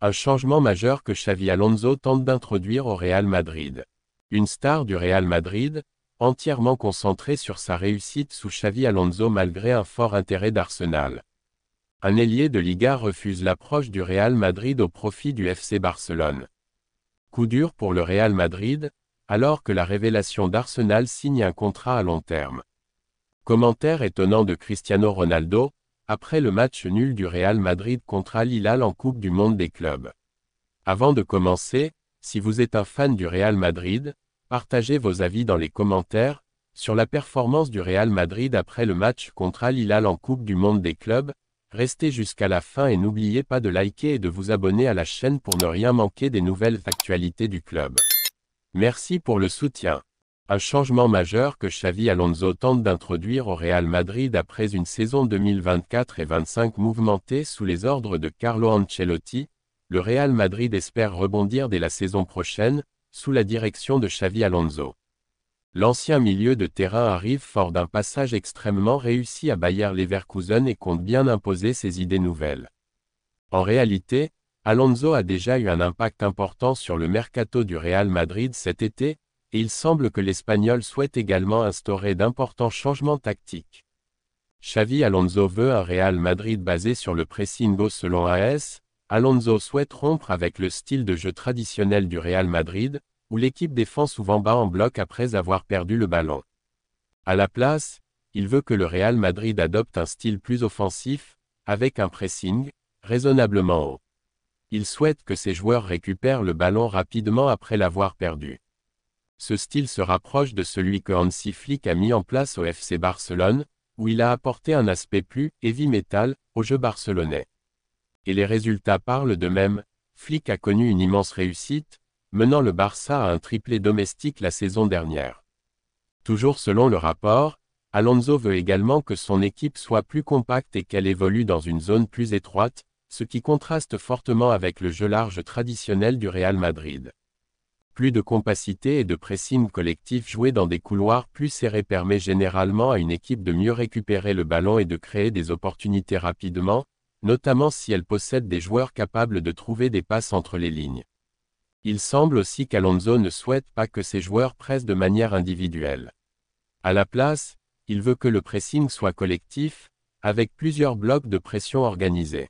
Un changement majeur que Xavi Alonso tente d'introduire au Real Madrid. Une star du Real Madrid, entièrement concentrée sur sa réussite sous Xavi Alonso malgré un fort intérêt d'Arsenal. Un ailier de Liga refuse l'approche du Real Madrid au profit du FC Barcelone. Coup dur pour le Real Madrid, alors que la révélation d'Arsenal signe un contrat à long terme. Commentaire étonnant de Cristiano Ronaldo, après le match nul du Real Madrid contre Al Hilal en Coupe du Monde des clubs. Avant de commencer, si vous êtes un fan du Real Madrid, partagez vos avis dans les commentaires, sur la performance du Real Madrid après le match contre Al Hilal en Coupe du Monde des clubs. Restez jusqu'à la fin et n'oubliez pas de liker et de vous abonner à la chaîne pour ne rien manquer des nouvelles actualités du club. Merci pour le soutien. Un changement majeur que Xavi Alonso tente d'introduire au Real Madrid après une saison 2024 et 25 mouvementée sous les ordres de Carlo Ancelotti, le Real Madrid espère rebondir dès la saison prochaine, sous la direction de Xavi Alonso. L'ancien milieu de terrain arrive fort d'un passage extrêmement réussi à Bayer Leverkusen et compte bien imposer ses idées nouvelles. En réalité, Alonso a déjà eu un impact important sur le mercato du Real Madrid cet été, et il semble que l'Espagnol souhaite également instaurer d'importants changements tactiques. Xavi Alonso veut un Real Madrid basé sur le pressing haut selon AS. Alonso souhaite rompre avec le style de jeu traditionnel du Real Madrid, où l'équipe défend souvent bas en bloc après avoir perdu le ballon. À la place, il veut que le Real Madrid adopte un style plus offensif, avec un pressing raisonnablement haut. Il souhaite que ses joueurs récupèrent le ballon rapidement après l'avoir perdu. Ce style se rapproche de celui que Hansi Flick a mis en place au FC Barcelone, où il a apporté un aspect plus heavy metal au jeu barcelonais. Et les résultats parlent d'eux-mêmes. Flick a connu une immense réussite, menant le Barça à un triplé domestique la saison dernière. Toujours selon le rapport, Alonso veut également que son équipe soit plus compacte et qu'elle évolue dans une zone plus étroite, ce qui contraste fortement avec le jeu large traditionnel du Real Madrid. Plus de compacité et de pressing collectif joué dans des couloirs plus serrés permet généralement à une équipe de mieux récupérer le ballon et de créer des opportunités rapidement, notamment si elle possède des joueurs capables de trouver des passes entre les lignes. Il semble aussi qu'Alonso ne souhaite pas que ses joueurs pressent de manière individuelle. À la place, il veut que le pressing soit collectif, avec plusieurs blocs de pression organisés.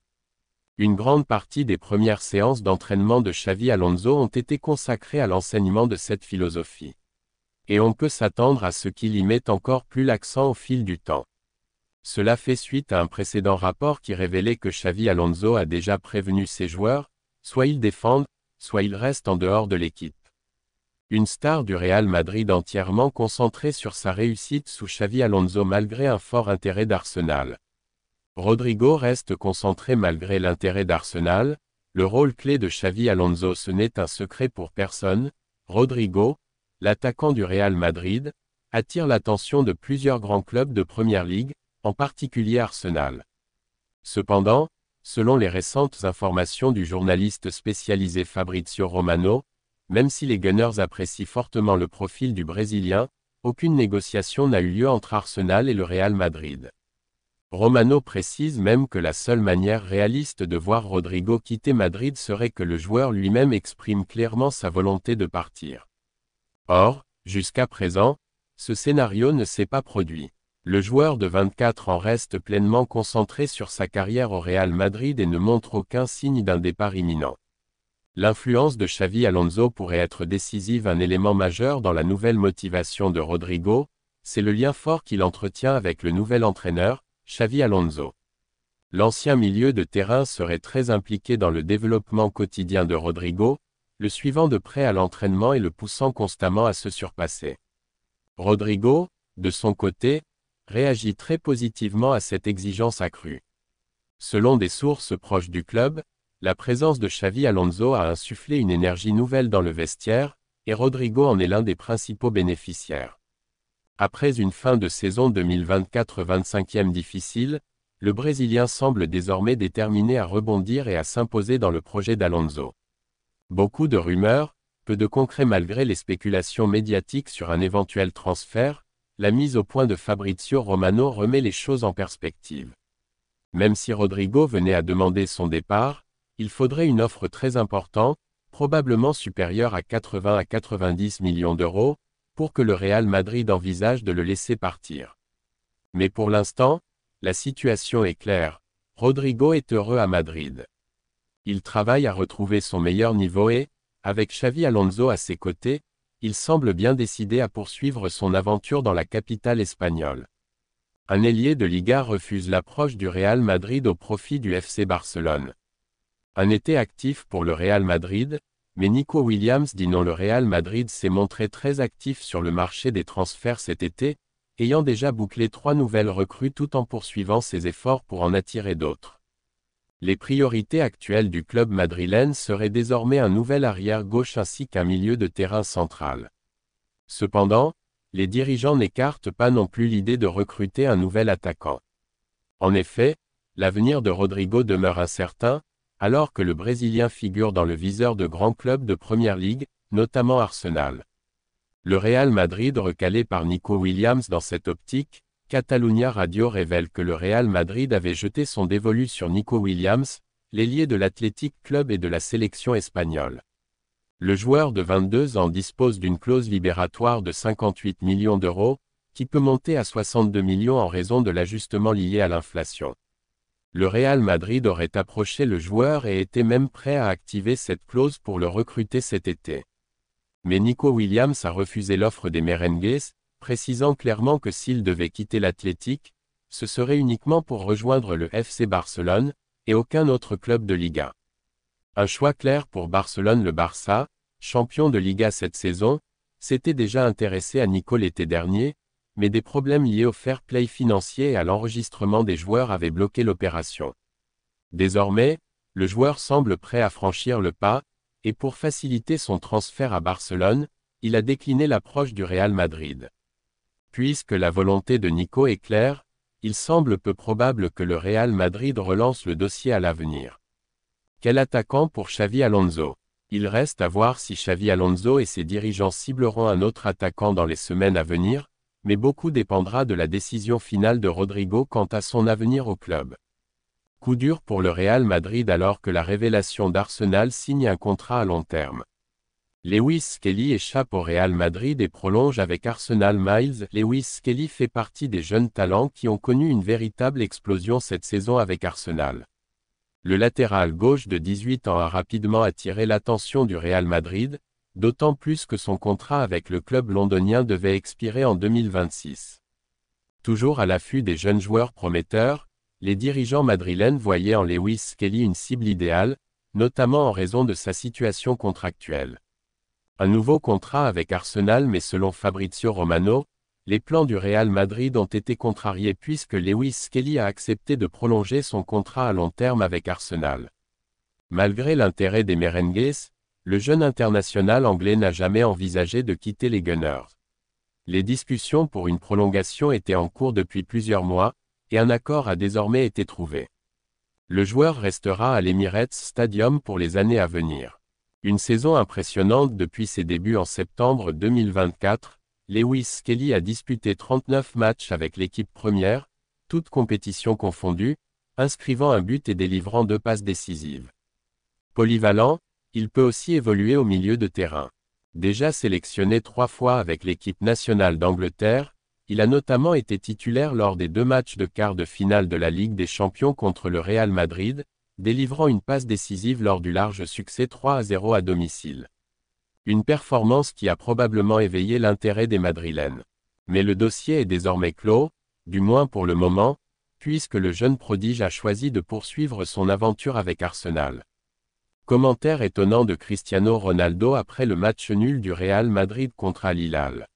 Une grande partie des premières séances d'entraînement de Xavi Alonso ont été consacrées à l'enseignement de cette philosophie. Et on peut s'attendre à ce qu'il y mette encore plus l'accent au fil du temps. Cela fait suite à un précédent rapport qui révélait que Xavi Alonso a déjà prévenu ses joueurs, soit ils défendent, soit ils restent en dehors de l'équipe. Une star du Real Madrid entièrement concentrée sur sa réussite sous Xavi Alonso malgré un fort intérêt d'Arsenal. Rodrigo reste concentré malgré l'intérêt d'Arsenal. Le rôle clé de Xavi Alonso ce n'est un secret pour personne. Rodrigo, l'attaquant du Real Madrid, attire l'attention de plusieurs grands clubs de Première Ligue, en particulier Arsenal. Cependant, selon les récentes informations du journaliste spécialisé Fabrizio Romano, même si les Gunners apprécient fortement le profil du Brésilien, aucune négociation n'a eu lieu entre Arsenal et le Real Madrid. Romano précise même que la seule manière réaliste de voir Rodrigo quitter Madrid serait que le joueur lui-même exprime clairement sa volonté de partir. Or, jusqu'à présent, ce scénario ne s'est pas produit. Le joueur de 24 ans reste pleinement concentré sur sa carrière au Real Madrid et ne montre aucun signe d'un départ imminent. L'influence de Xavi Alonso pourrait être décisive. Un élément majeur dans la nouvelle motivation de Rodrigo, c'est le lien fort qu'il entretient avec le nouvel entraîneur, Xavi Alonso. L'ancien milieu de terrain serait très impliqué dans le développement quotidien de Rodrigo, le suivant de près à l'entraînement et le poussant constamment à se surpasser. Rodrigo, de son côté, réagit très positivement à cette exigence accrue. Selon des sources proches du club, la présence de Xavi Alonso a insufflé une énergie nouvelle dans le vestiaire, et Rodrigo en est l'un des principaux bénéficiaires. Après une fin de saison 2024 25e difficile, le Brésilien semble désormais déterminé à rebondir et à s'imposer dans le projet d'Alonso. Beaucoup de rumeurs, peu de concret malgré les spéculations médiatiques sur un éventuel transfert, la mise au point de Fabrizio Romano remet les choses en perspective. Même si Rodrigo venait à demander son départ, il faudrait une offre très importante, probablement supérieure à 80 à 90 millions d'euros, pour que le Real Madrid envisage de le laisser partir. Mais pour l'instant, la situation est claire. Rodrigo est heureux à Madrid. Il travaille à retrouver son meilleur niveau et, avec Xavi Alonso à ses côtés, il semble bien décidé à poursuivre son aventure dans la capitale espagnole. Un ailier de Liga refuse l'approche du Real Madrid au profit du FC Barcelone. Un été actif pour le Real Madrid, mais Nico Williams dit non. Le Real Madrid s'est montré très actif sur le marché des transferts cet été, ayant déjà bouclé 3 nouvelles recrues tout en poursuivant ses efforts pour en attirer d'autres. Les priorités actuelles du club madrilène seraient désormais un nouvel arrière-gauche ainsi qu'un milieu de terrain central. Cependant, les dirigeants n'écartent pas non plus l'idée de recruter un nouvel attaquant. En effet, l'avenir de Rodrigo demeure incertain, alors que le Brésilien figure dans le viseur de grands clubs de Première Ligue, notamment Arsenal. Le Real Madrid recalé par Nico Williams dans cette optique, Catalunya Radio révèle que le Real Madrid avait jeté son dévolu sur Nico Williams, l'ailier de l'Athletic Club et de la sélection espagnole. Le joueur de 22 ans dispose d'une clause libératoire de 58 millions d'euros, qui peut monter à 62 millions en raison de l'ajustement lié à l'inflation. Le Real Madrid aurait approché le joueur et était même prêt à activer cette clause pour le recruter cet été. Mais Nico Williams a refusé l'offre des Merengues, précisant clairement que s'il devait quitter l'Athletic, ce serait uniquement pour rejoindre le FC Barcelone, et aucun autre club de Liga. Un choix clair pour Barcelone. Le Barça, champion de Liga cette saison, s'était déjà intéressé à Nico l'été dernier, mais des problèmes liés au fair play financier et à l'enregistrement des joueurs avaient bloqué l'opération. Désormais, le joueur semble prêt à franchir le pas, et pour faciliter son transfert à Barcelone, il a décliné l'approche du Real Madrid. Puisque la volonté de Nico est claire, il semble peu probable que le Real Madrid relance le dossier à l'avenir. Quel attaquant pour Xavi Alonso? Il reste à voir si Xavi Alonso et ses dirigeants cibleront un autre attaquant dans les semaines à venir, mais beaucoup dépendra de la décision finale de Rodrigo quant à son avenir au club. Coup dur pour le Real Madrid alors que la révélation d'Arsenal signe un contrat à long terme. Lewis Skelly échappe au Real Madrid et prolonge avec Arsenal. Miles Lewis Skelly fait partie des jeunes talents qui ont connu une véritable explosion cette saison avec Arsenal. Le latéral gauche de 18 ans a rapidement attiré l'attention du Real Madrid, d'autant plus que son contrat avec le club londonien devait expirer en 2026. Toujours à l'affût des jeunes joueurs prometteurs, les dirigeants madrilènes voyaient en Lewis Skelly une cible idéale, notamment en raison de sa situation contractuelle. Un nouveau contrat avec Arsenal, mais selon Fabrizio Romano, les plans du Real Madrid ont été contrariés puisque Lewis Skelly a accepté de prolonger son contrat à long terme avec Arsenal. Malgré l'intérêt des Merengues, le jeune international anglais n'a jamais envisagé de quitter les Gunners. Les discussions pour une prolongation étaient en cours depuis plusieurs mois, et un accord a désormais été trouvé. Le joueur restera à l'Emirates Stadium pour les années à venir. Une saison impressionnante depuis ses débuts en septembre 2024, Lewis Skelly a disputé 39 matchs avec l'équipe première, toutes compétitions confondues, inscrivant un but et délivrant 2 passes décisives. Polyvalent, il peut aussi évoluer au milieu de terrain. Déjà sélectionné 3 fois avec l'équipe nationale d'Angleterre, il a notamment été titulaire lors des 2 matchs de quart de finale de la Ligue des Champions contre le Real Madrid, délivrant une passe décisive lors du large succès 3-0 à domicile. Une performance qui a probablement éveillé l'intérêt des Madrilènes. Mais le dossier est désormais clos, du moins pour le moment, puisque le jeune prodige a choisi de poursuivre son aventure avec Arsenal. Commentaire étonnant de Cristiano Ronaldo après le match nul du Real Madrid contre Al Hilal.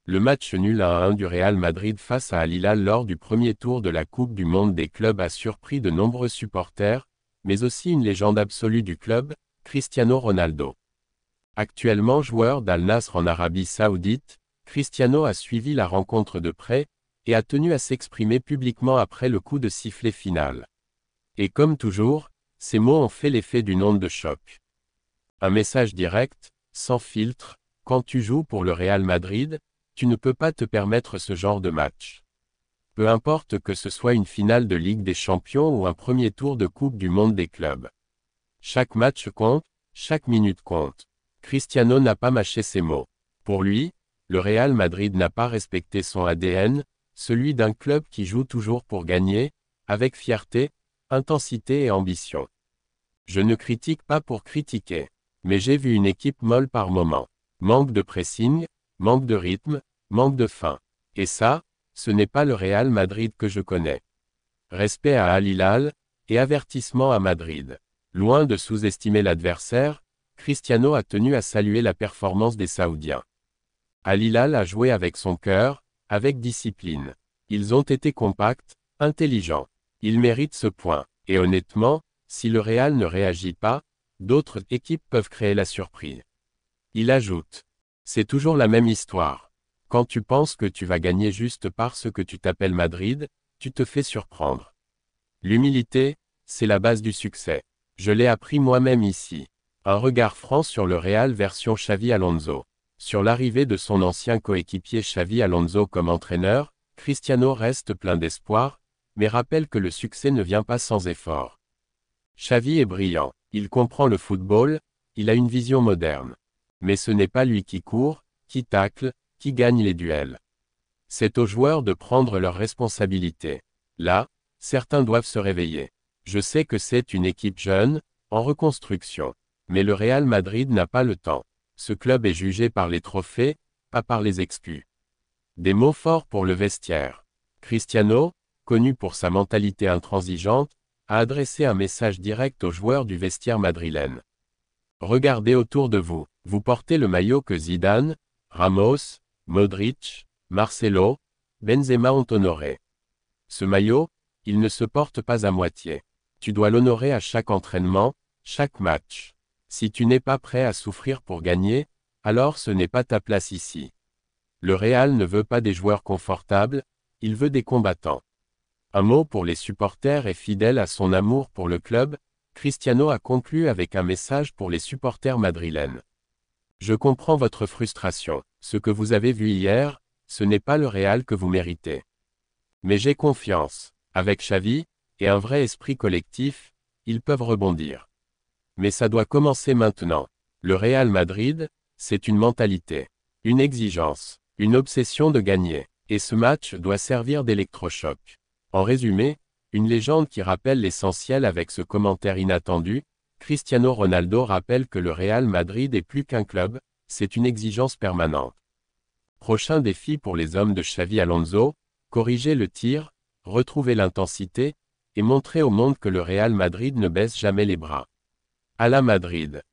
Le match nul 1-1 du Real Madrid face à Al Hilal lors du premier tour de la Coupe du Monde des clubs a surpris de nombreux supporters, mais aussi une légende absolue du club, Cristiano Ronaldo. Actuellement joueur d'Al Nasr en Arabie Saoudite, Cristiano a suivi la rencontre de près, et a tenu à s'exprimer publiquement après le coup de sifflet final. Et comme toujours, ces mots ont fait l'effet d'une onde de choc. Un message direct, sans filtre: quand tu joues pour le Real Madrid, tu ne peux pas te permettre ce genre de match. Peu importe que ce soit une finale de Ligue des Champions ou un premier tour de Coupe du Monde des clubs. Chaque match compte, chaque minute compte. Cristiano n'a pas mâché ses mots. Pour lui, le Real Madrid n'a pas respecté son ADN, celui d'un club qui joue toujours pour gagner, avec fierté, intensité et ambition. Je ne critique pas pour critiquer. Mais j'ai vu une équipe molle par moment. Manque de pressing, manque de rythme, manque de fin. Et ça, ce n'est pas le Real Madrid que je connais. Respect à Al Hilal, et avertissement à Madrid. Loin de sous-estimer l'adversaire, Cristiano a tenu à saluer la performance des Saoudiens. Al Hilal a joué avec son cœur, avec discipline. Ils ont été compacts, intelligents. Ils méritent ce point. Et honnêtement, si le Real ne réagit pas, d'autres équipes peuvent créer la surprise. Il ajoute. C'est toujours la même histoire. Quand tu penses que tu vas gagner juste parce que tu t'appelles Madrid, tu te fais surprendre. L'humilité, c'est la base du succès. Je l'ai appris moi-même ici. Un regard franc sur le Real version Xavi Alonso. Sur l'arrivée de son ancien coéquipier Xavi Alonso comme entraîneur, Cristiano reste plein d'espoir, mais rappelle que le succès ne vient pas sans effort. Xavi est brillant, il comprend le football, il a une vision moderne. Mais ce n'est pas lui qui court, qui tacle, qui gagne les duels. C'est aux joueurs de prendre leurs responsabilités. Là, certains doivent se réveiller. Je sais que c'est une équipe jeune, en reconstruction. Mais le Real Madrid n'a pas le temps. Ce club est jugé par les trophées, pas par les exclus. Des mots forts pour le vestiaire. Cristiano, connu pour sa mentalité intransigeante, a adressé un message direct aux joueurs du vestiaire madrilène. Regardez autour de vous, vous portez le maillot que Zidane, Ramos, Modric, Marcelo, Benzema ont honoré. Ce maillot, il ne se porte pas à moitié. Tu dois l'honorer à chaque entraînement, chaque match. Si tu n'es pas prêt à souffrir pour gagner, alors ce n'est pas ta place ici. Le Real ne veut pas des joueurs confortables, il veut des combattants. Un mot pour les supporters et fidèle à son amour pour le club, Cristiano a conclu avec un message pour les supporters madrilènes. Je comprends votre frustration. Ce que vous avez vu hier, ce n'est pas le Real que vous méritez. Mais j'ai confiance. Avec Xavi, et un vrai esprit collectif, ils peuvent rebondir. Mais ça doit commencer maintenant. Le Real Madrid, c'est une mentalité, une exigence, une obsession de gagner. Et ce match doit servir d'électrochoc. En résumé, une légende qui rappelle l'essentiel avec ce commentaire inattendu, Cristiano Ronaldo rappelle que le Real Madrid est plus qu'un club, c'est une exigence permanente. Prochain défi pour les hommes de Xavi Alonso, corriger le tir, retrouver l'intensité, et montrer au monde que le Real Madrid ne baisse jamais les bras. À la Madrid.